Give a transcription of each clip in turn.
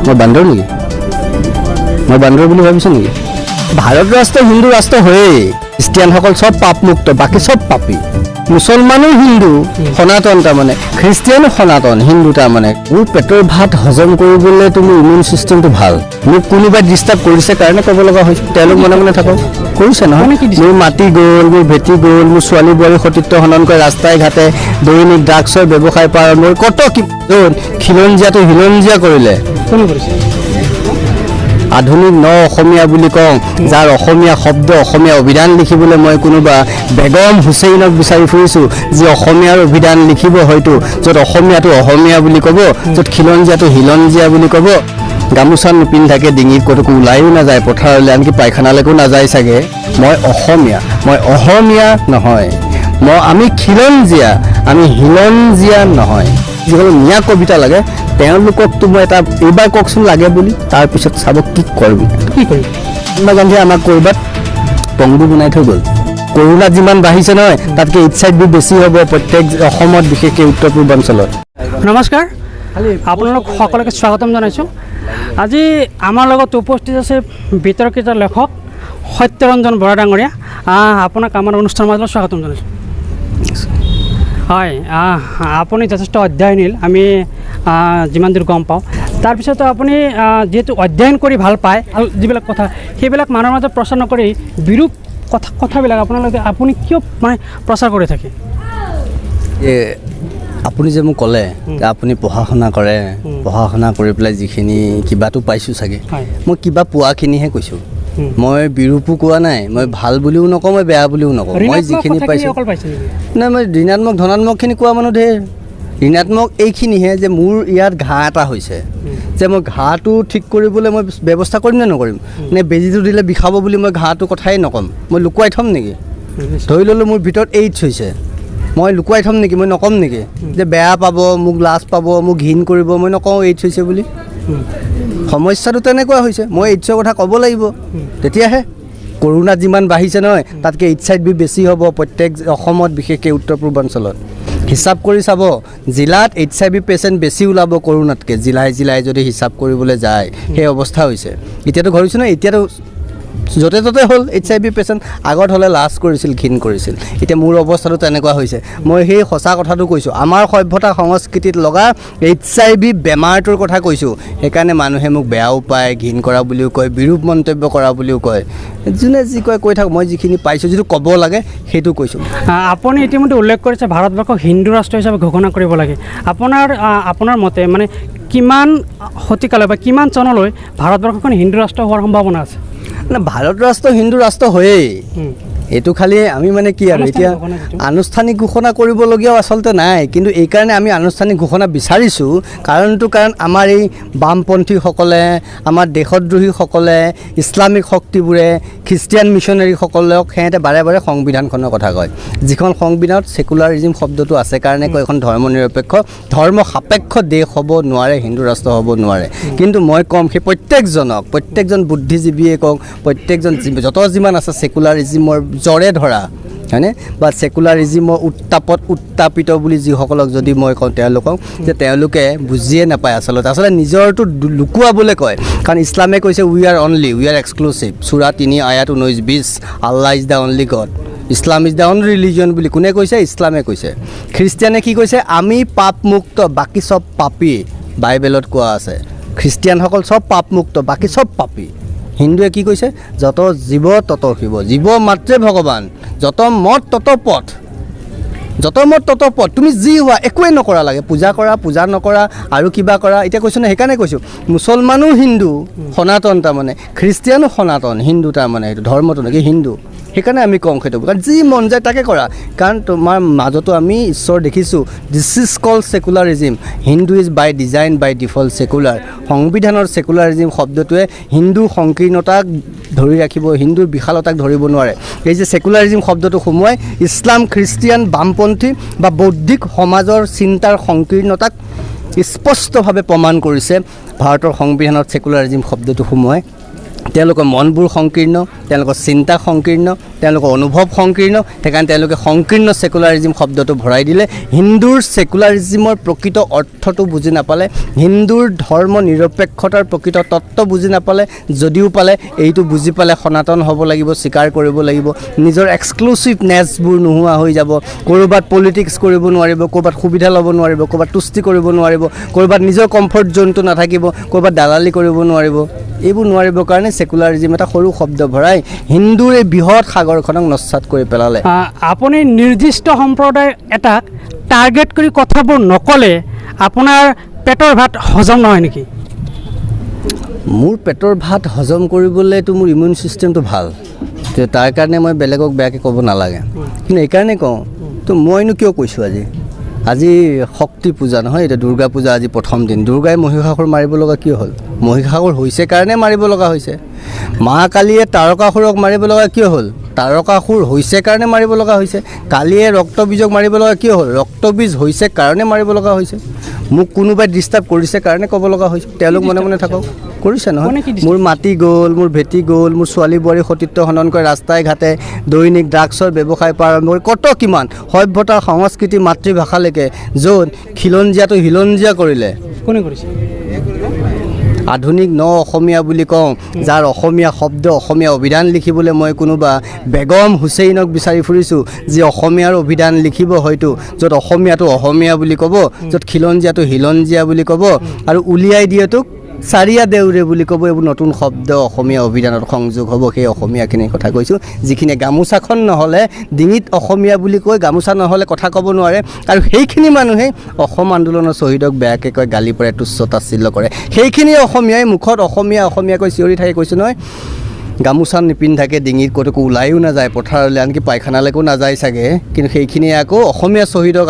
মই বান্দৰ নেকি? মই বান্দৰ বুলি ভাবিছোঁ নেকি? ভাৰত ৰাষ্ট্ৰ হিন্দু ৰাষ্ট্ৰ হয়েই, খ্ৰীষ্টিয়ানসকল চব পাপমুক্ত, বাকী চব পাপী। মুছলমানো হিন্দু সনাতন, তাৰমানে খ্ৰীষ্টিয়ানো সনাতন, হিন্দু তাৰমানে। মোৰ পেটৰ ভাত হজম কৰিবলৈ মোৰ ইমিউন ছিষ্টেমটো ভাল। মোক কোনোবাই ডিষ্টাৰ্ব কৰিছে কাৰণে ক'ব লগা হৈছে, তেওঁলোক মনে মনে থাকক। কৰিছে নহয়, মোৰ মাটি গ'ল, মোৰ ভেটি গ'ল, মোৰ ছোৱালী বোৱাৰীৰ সতীত্ব হনন কৰে, ৰাস্তাই ঘাটে দৈনিক ড্ৰাগছৰ ব্যৱসায় পাৰ, মোৰ কত কি খিলঞ্জীয়াটো হিলঞ্জীয়া কৰিলে। আধুনিক অসমীয়া বুলি কওঁ, যাৰ অসমীয়া শব্দ, অসমীয়া অভিধান লিখিবলৈ মই কোনোবা বেগম হুছেইনক বিচাৰি ফুৰিছোঁ, যি অসমীয়াৰ অভিধান লিখিব, হয়তো য'ত অসমীয়াটো অসমীয়া বুলি ক'ব, য'ত খিলঞ্জীয়াটো হিলঞ্জীয়া বুলি ক'ব। গামোচা নিপিন্ধাকে ডিঙিত ক'তো ওলায়ো নাযায় পথাৰলৈ, আনকি পায়খানালৈকো নাযায় চাগে। মই অসমীয়া নহয়, আমি খিলঞ্জীয়া, আমি হিলঞ্জীয়া নহয়। যিসকল মিয়া কবিতা লাগে তেওঁলোককতো মই এটা এইবাৰ কওকচোন লাগে বুলি, তাৰপিছত চাব কি কৰিম। মহাত্মা গান্ধীয়ে আমাক ক'ৰবাত পংগু বনাই থৈ গ'ল। কৰোণা যিমান বাঢ়িছে নহয়, তাতকৈ HIV বেছি হ'ব প্ৰত্যেক অসমত, বিশেষকৈ উত্তৰ পূৰ্বাঞ্চলত। নমস্কাৰ, আপোনালোক সকলোকে স্বাগতম জনাইছোঁ। আজি আমাৰ লগত উপস্থিত আছে বিতৰ্কিত লেখক সত্যৰঞ্জন বৰা ডাঙৰীয়া। আপোনাক আমাৰ অনুষ্ঠানৰ মাজলৈ স্বাগতম জনাইছোঁ। হয়, আপুনি যথেষ্ট অধ্যয়নশীল, আমি যিমান দূৰ গম পাওঁ। তাৰপিছতো আপুনি যিহেতু অধ্যয়ন কৰি ভাল পায়, আৰু যিবিলাক কথা সেইবিলাক মানুহৰ মাজত প্ৰচাৰ নকৰি বিৰূপ কথাবিলাক আপুনি কিয় মানে প্ৰচাৰ কৰি থাকে? আপুনি যে মোক ক'লে আপুনি পঢ়া শুনা কৰে, পঢ়া শুনা কৰি পেলাই যিখিনি কিবাটো পাইছোঁ চাগে, মই কিবা পোৱাখিনিহে কৈছোঁ। মই বিৰূপো কোৱা নাই, মই ভাল বুলিও নকওঁ, মই বেয়া বুলিও নকওঁ। মই যিখিনি পাইছোঁ নাই, মই ঋণাত্মক ধনাত্মকখিনি কোৱা মানুহ ধেৰ। ঋণাত্মক এইখিনিহে যে মোৰ ইয়াত ঘাঁ এটা হৈছে, যে মই ঘাঁটো ঠিক কৰিবলৈ মই ব্যৱস্থা কৰিম নে নকৰিম, নে বেজীটো দিলে বিষাব বুলি মই ঘাঁটোৰ কথাই নক'ম, মই লুকুৱাই থ'ম নেকি? ধৰি ল'লোঁ মোৰ ভিতৰত AIDS হৈছে, মই লুকুৱাই থ'ম নেকি? মই নক'ম নেকি যে বেয়া পাব, মোক লাজ পাব, মোক ঘিণ কৰিব, মই নকওঁ AIDS হৈছে বুলি? সমস্যাটো তেনেকুৱা হৈছে, মই AIDS কথা ক'ব লাগিব, তেতিয়াহে। কৰোণা যিমান বাঢ়িছে নহয়, তাতকৈ HIV বেছি হ'ব প্ৰত্যেক অসমত, বিশেষকৈ উত্তৰ পূৰ্বাঞ্চলত। হিচাপ কৰি চাব, জিলাত HIV পেচেণ্ট বেছি ওলাব কৰোণাতকৈ, জিলাই যদি হিচাপ কৰিবলৈ যায়, সেই অৱস্থা হৈছে। এতিয়াতো ঘৰিছোঁ নহয়, এতিয়াতো য'তে ত'তে হ'ল HIV পেচেণ্ট। আগত হ'লে লাজ কৰিছিল, ঘিণ কৰিছিল, এতিয়া মোৰ অৱস্থাটো তেনেকুৱা হৈছে। মই সেই সঁচা কথাটো কৈছোঁ, আমাৰ সভ্যতা সংস্কৃতিত লগা HIV বেমাৰটোৰ কথা কৈছোঁ। সেইকাৰণে মানুহে মোক বেয়াও পায়, ঘিণ কৰা বুলিও কয়, বিৰূপ মন্তব্য কৰা বুলিও কয়। যোনে যি কয় কৈ থাকক, মই যিখিনি পাইছোঁ, যিটো ক'ব লাগে সেইটো কৈছোঁ। আপুনি ইতিমধ্যে উল্লেখ কৰিছে ভাৰতবৰ্ষক হিন্দু ৰাষ্ট্ৰ হিচাপে ঘোষণা কৰিব লাগে। আপোনাৰ মতে মানে কিমান শতিকালৈ বা কিমান চনলৈ ভাৰতবৰ্ষখন হিন্দু ৰাষ্ট্ৰ হোৱাৰ সম্ভাৱনা আছে? না, ভাৰত ৰাষ্ট্ৰ হিন্দু ৰাষ্ট্ৰ হয়েই, এইটো খালি আমি মানে কি আৰু এতিয়া আনুষ্ঠানিক ঘোষণা কৰিবলগীয়াও আচলতে নাই, কিন্তু এইকাৰণে আমি আনুষ্ঠানিক ঘোষণা বিচাৰিছোঁ। কাৰণ আমাৰ এই বামপন্থীসকলে, আমাৰ দেশদ্ৰোহীসকলে, ইছলামিক শক্তিবোৰে, খ্ৰীষ্টিয়ান মিছনেৰীসকলক সিহঁতে বাৰে বাৰে সংবিধানখনৰ কথা কয়, যিখন সংবিধানত ছেকুলাৰিজিম শব্দটো আছে কাৰণে কয় এখন ধৰ্ম নিৰপেক্ষ, ধৰ্ম সাপেক্ষ দেশ হ'ব নোৱাৰে, হিন্দু ৰাষ্ট্ৰ হ'ব নোৱাৰে। কিন্তু মই ক'ম সেই প্ৰত্যেকজন বুদ্ধিজীৱীয়ে কওক, প্ৰত্যেকজন যত যিমান আছে ছেকুলাৰিজিমৰ জ্বৰে ধৰা, হয়নে, বা ছেকুলাৰিজিমৰ উত্তাপিত বুলি যিসকলক যদি মই কওঁ, তেওঁলোকক যে তেওঁলোকে বুজিয়ে নাপায় আচলতে নিজৰটো লুকুৱাবলৈ কয়। কাৰণ ইছলামে কৈছে উই আৰ এক্সক্লুচিভ, চূৰা 3 আয়াত 19-20, Allah is the only god, Islam is the only religion বুলি কোনে কৈছে? ইছলামে কৈছে। খ্ৰীষ্টিয়ানে কি কৈছে? আমি পাপমুক্ত, বাকী চব পাপী, বাইবেলত কোৱা আছে। খ্ৰীষ্টিয়ানসকল চব পাপমুক্ত, বাকী চব পাপী। হিন্দুৱে কি কৈছে? যত জীৱ তত শিৱ, জীৱ মাত্ৰে ভগৱান, যত মত তত পথ, তুমি যি হোৱা একোৱেই নকৰা লাগে, পূজা কৰা, পূজা নকৰা, আৰু কিবা কৰা। এতিয়া কৈছোঁ নহয়, সেইকাৰণে কৈছোঁ মুছলমানো হিন্দু সনাতন, তাৰমানে খ্ৰীষ্টিয়ানো সনাতন, হিন্দু তাৰমানে সেইটো ধৰ্মটো নেকি হিন্দু। সেইকাৰণে আমি কওঁ সেইটো, কাৰণ যি মন যায় তাকে কৰা। কাৰণ তোমাৰ মাজতো আমি ঈশ্বৰ দেখিছোঁ। This is called secularism, Hindu is by design, by default secular. সংবিধানৰ ছেকুলাৰিজিম শব্দটোৱে হিন্দুৰ সংকীৰ্ণতাক ধৰি ৰাখিব, হিন্দুৰ বিশালতাক ধৰিব নোৱাৰে। এই যে ছেকুলাৰিজিম শব্দটো সোমোৱাই ইছলাম, খ্ৰীষ্টিয়ান, বামপন্থী বা বৌদ্ধিক সমাজৰ চিন্তাৰ সংকীৰ্ণতাক স্পষ্টভাৱে প্ৰমাণ কৰিছে ভাৰতৰ সংবিধানত ছেকুলাৰিজিম শব্দটো সোমোৱাই। তেওঁলোকৰ মনবোৰ সংকীৰ্ণ, তেওঁলোকৰ চিন্তা সংকীৰ্ণ, তেওঁলোকৰ অনুভৱ সংকীৰ্ণ। সেইকাৰণে তেওঁলোকে সংকীৰ্ণ ছেকুলাৰিজিম শব্দটো ভৰাই দিলে। হিন্দুৰ ছেকুলাৰিজিমৰ প্ৰকৃত অৰ্থটো বুজি নাপালে, হিন্দুৰ ধৰ্ম নিৰপেক্ষতাৰ প্ৰকৃত তত্ত্ব বুজি নাপালে। যদিও পালে, এইটো বুজি পালে সনাতন হ'ব লাগিব, স্বীকাৰ কৰিব লাগিব। নিজৰ এক্সক্লুচিভনেছবোৰ নোহোৱা হৈ যাব। ক'ৰবাত পলিটিক্স কৰিব নোৱাৰিব, ক'ৰবাত সুবিধা ল'ব নোৱাৰিব, ক'ৰবাত তুষ্টি কৰিব নোৱাৰিব, ক'ৰবাত নিজৰ কমফৰ্ট জ'নটো নাথাকিব, ক'ৰবাত দালালি কৰিব নোৱাৰিব। এইবোৰ নোৱাৰিবৰ কাৰণে ছেকুলাৰিজিম এটা সৰু শব্দ ভৰাই হিন্দুৰ এই বৃহৎ সাগৰখনক নস্যাৎ কৰি পেলালে। আপুনি নিৰ্দিষ্ট সম্প্ৰদায় এটাক টাৰ্গেট কৰি কথাবোৰ নক'লে আপোনাৰ পেটৰ ভাত হজম নহয় নেকি? মোৰ পেটৰ ভাত হজম কৰিবলৈতো মোৰ ইমিউন ছিষ্টেমটো ভাল, তো তাৰ কাৰণে মই বেলেগক বেয়াকৈ ক'ব নালাগে। কিন্তু এইকাৰণে কওঁ, তো মইনো কিয় কৈছোঁ আজি শক্তি পূজা নহয়, এতিয়া দুৰ্গা পূজা আজি প্ৰথম দিন। দুৰ্গাই মহিষাসুৰ মাৰিব লগা কিয় হ'ল? মহিষাসুৰ হৈছে কাৰণে মাৰিব লগা হৈছে। মা কালীয়ে তাৰকাসুৰক মাৰিব লগা কিয় হ'ল? তাৰকাসুৰ হৈছে কাৰণে মাৰিব লগা হৈছে। কালীয়ে ৰক্তবীজক মাৰিব লগা কিয় হ'ল? ৰক্তবীজ হৈছে কাৰণে মাৰিব লগা হৈছে। মোক কোনোবাই ডিষ্টাৰ্ব কৰিছে কাৰণে ক'ব লগা হৈছে। তেওঁলোক মনে মনে থাকক, কৰিছে নহয়। মোৰ মাটি গ'ল, মোৰ ভেটি গ'ল, মোৰ ছোৱালী বোৱাৰী সতীত্ব হনন কৰে, ৰাস্তাই ঘাটে দৈনিক ড্ৰাগছৰ ব্যৱসায় পৰা আৰম্ভ কৰি কত কিমান সভ্যতাৰ সংস্কৃতি মাতৃভাষালৈকে, য'ত খিলঞ্জীয়াটো হিলঞ্জীয়া কৰিলে। কোনে কৰিছে? আধুনিক ন অসমীয়া বুলি কওঁ, যাৰ অসমীয়া শব্দ, অসমীয়া অভিধান লিখিবলৈ মই কোনোবা বেগম হুছেইনক বিচাৰি ফুৰিছোঁ, যি অসমীয়াৰ অভিধান লিখিব হয়তো, য'ত অসমীয়াটো অসমীয়া বুলি ক'ব, য'ত খিলঞ্জীয়াটো হিলঞ্জীয়া বুলি ক'ব, আৰু উলিয়াই দিয়েটোক চাৰিয়া দেউৰে বুলি ক'ব। এইবোৰ নতুন শব্দ অসমীয়া অভিধানত সংযোগ হ'ব। সেই অসমীয়াখিনিৰ কথা কৈছোঁ, যিখিনিয়ে গামোচাখন নহ'লে ডিঙিত অসমীয়া বুলি কৈ গামোচা নহ'লে কথা ক'ব নোৱাৰে। আৰু সেইখিনি মানুহেই অসম আন্দোলনৰ শ্বহীদক বেয়াকৈ কয়, গালি পাৰে, তুচ্ছ তাচ্ছিল্য কৰে। সেইখিনি অসমীয়াই মুখত অসমীয়া অসমীয়াকৈ চিঞৰি থাকে। কৈছোঁ নহয়, গামোচা নিপিন্ধাকৈ ডিঙিত ক'তো ওলায়ো নাযায় পথাৰলৈ, আনকি পায়খানালৈকো নাযায় চাগে। কিন্তু সেইখিনিয়ে আকৌ অসমীয়া শ্বহীদক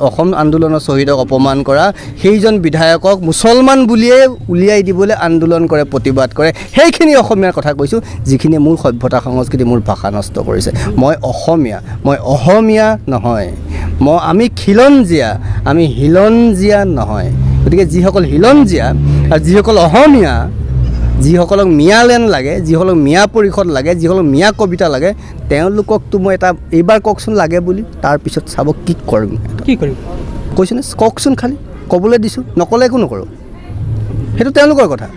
অসম আন্দোলনৰ শ্বহীদক অপমান কৰা সেইজন বিধায়কক মুছলমান বুলিয়ে উলিয়াই দিবলৈ আন্দোলন কৰে, প্ৰতিবাদ কৰে। সেইখিনি অসমীয়াৰ কথা কৈছোঁ, যিখিনিয়ে মোৰ সভ্যতা সংস্কৃতি, মোৰ ভাষা নষ্ট কৰিছে। মই অসমীয়া নহয়, আমি খিলঞ্জীয়া, আমি হিলঞ্জীয়া নহয়। গতিকে যিসকল হিলঞ্জীয়া আৰু যিসকল অসমীয়া, যিসকলক মিয়ালেণ্ড লাগে, যিসকলক মিয়া পৰিষদ লাগে, যিসকলক মিয়া কবিতা লাগে, তেওঁলোককতো মই এটা এইবাৰ কওকচোন লাগে বুলি, তাৰপিছত চাব কি কৰিম। কৈছোঁ নে? কওকচোন, খালি ক'বলৈ দিছোঁ, নক'লে একো নকৰোঁ। সেইটো তেওঁলোকৰ কথা।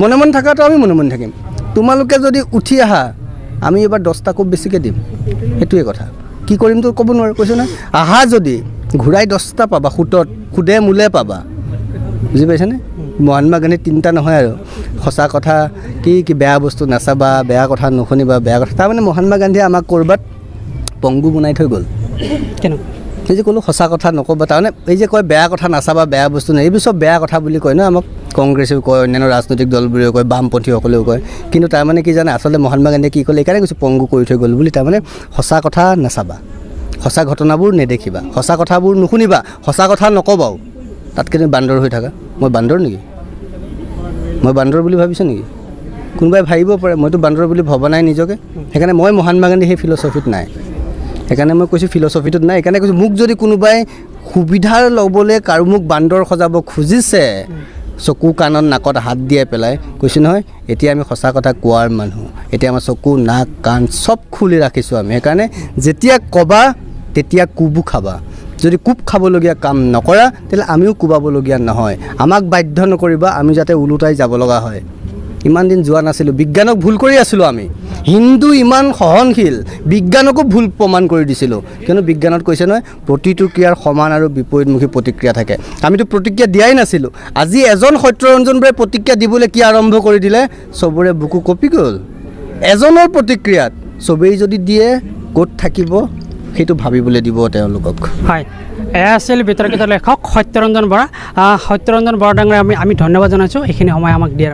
মনে মনে থকাটো আমি মনে মনে থাকিম। তোমালোকে যদি উঠি আহা, আমি এইবাৰ 10টা কোপ বেছিকৈ দিম। সেইটোৱে কথা। কি কৰিমতো ক'ব নোৱাৰোঁ। কৈছোঁ নহয়, আহা যদি ঘূৰাই 10টা পাবা, সুদে মূলে পাবা। বুজি পাইছেনে? মহাত্মা গান্ধী 3টা নহয় আৰু, সঁচা কথা কি বেয়া বস্তু নাচাবা, বেয়া কথা নুশুনিবা, বেয়া কথা। তাৰমানে মহাত্মা গান্ধীয়ে আমাক ক'ৰবাত পংগু বনাই থৈ গ'ল। এই যে ক'লোঁ সঁচা কথা নক'বা, তাৰমানে এই যে কয় বেয়া কথা নাচাবা, বেয়া বস্তু নাই, এইবোৰ চব বেয়া কথা বুলি কয় ন। আমাক কংগ্ৰেছেও কয়, অন্যান্য ৰাজনৈতিক দলবোৰেও কয়, বামপন্থীসকলেও কয়। কিন্তু তাৰমানে কি জানে, আচলতে মহাত্মা গান্ধীয়ে কি ক'লে, এইকাৰণে কৈছোঁ পংগু কৰি থৈ গ'ল বুলি। তাৰমানে সঁচা কথা নাচাবা, সঁচা ঘটনাবোৰ নেদেখিবা, সঁচা কথাবোৰ নুশুনিবা, সঁচা কথা নক'বাও। তাতকৈ তুমি বান্দৰ হৈ থাকা। মই বান্দৰ নেকি? মই বান্দৰ বুলি ভাবিছোঁ নেকি? কোনোবাই ভাবিব পাৰে মইতো বান্দৰ বুলি ভবা নাই নিজকে। সেইকাৰণে মই মহাত্মা গান্ধী সেই ফিলচফিত নাই। সেইকাৰণে মই কৈছোঁ ফিলচফিটোত নাই। সেইকাৰণে কৈছোঁ, মোক যদি কোনোবাই সুবিধাৰ ল'বলৈ কাৰো মোক বান্দৰ সজাব খুজিছে, চকু কাণত নাকত হাত দিয়াই পেলাই, কৈছোঁ নহয়, এতিয়া আমি সঁচা কথা কোৱাৰ মানুহ। এতিয়া আমাৰ চকু নাক কাণ চব খুলি ৰাখিছোঁ আমি। সেইকাৰণে যেতিয়া ক'বা তেতিয়া কোবো খাবা। যদি কোব খাবলগীয়া কাম নকৰা, তেতিয়াহ'লে আমিও কোবাবলগীয়া নহয়। আমাক বাধ্য নকৰিবা, আমি যাতে ওলোটাই যাব লগা হয়। ইমান দিন যোৱা নাছিলোঁ, বিজ্ঞানক ভুল কৰি আছিলোঁ আমি। হিন্দু ইমান সহনশীল, বিজ্ঞানকো ভুল প্ৰমাণ কৰি দিছিলোঁ। কিয়নো বিজ্ঞানত কৈছে নহয়, প্ৰতিটো ক্ৰিয়াৰ সমান আৰু বিপৰীতমুখী প্ৰতিক্ৰিয়া থাকে। আমিতো প্ৰতিক্ৰিয়া দিয়াই নাছিলোঁ। আজি এজন সত্যৰঞ্জন বৰাই প্ৰতিক্ৰিয়া দিবলৈ কি আৰম্ভ কৰি দিলে, চবৰে বুকু কঁপি গ'ল। এজনৰ প্ৰতিক্ৰিয়াত চবেই যদি দিয়ে, ক'ত থাকিব সেইটো ভাবিবলৈ দিব তেওঁলোকক। হয়, এয়া আছিল বিতৰ্কিত লেখক সত্যৰঞ্জন বৰা। সত্যৰঞ্জন বৰা ডাঙৰীয়া আমি ধন্যবাদ জনাইছোঁ এইখিনি সময় আমাক দিয়াৰ।